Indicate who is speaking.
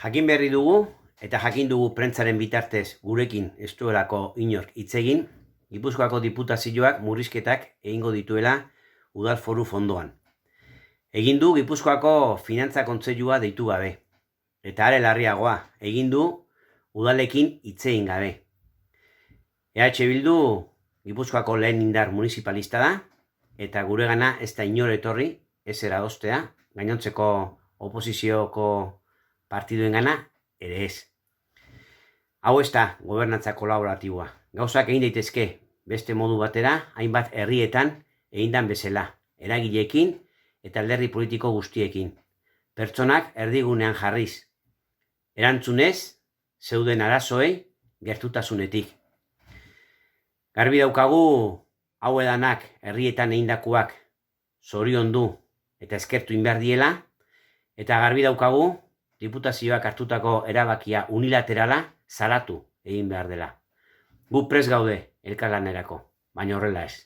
Speaker 1: Jakin berri dugu, eta jakin dugu prentsaren bitartez gurekin ez duelako inork hitz egin, Gipuzkoako diputazioak murrizketak egingo dituela Udal Foru Fondoan. Egin du Gipuzkoako Finantza Kontseilua deitu gabe. Eta are larriagoa, egin du udalekin hitz egin gabe. EH Bildu Gipuzkoako lehen indar municipalista da, eta guregana ez da inor etorri, ez eradostea, gainontzeko oposizioko partiduengana ere ez. Hau ez da gobernantza kolaboratiboa. Gauzak egin daitezke beste modu batera, hainbat herrietan egindan bezala, eragileekin eta alderdi politiko guztiekin. Pertsonak erdigunean jarriz. Erantzunez, zeuden arazoei gertutasunetik. Garbi daukagu hau edanak herrietan egindakoak zoriondu eta eskertu inbehar diela, eta garbi daukagu diputazioak hartutako erabakia unilaterala salatu egin behar dela. Gu prest gaude elkarlanerako, baina horrela ez.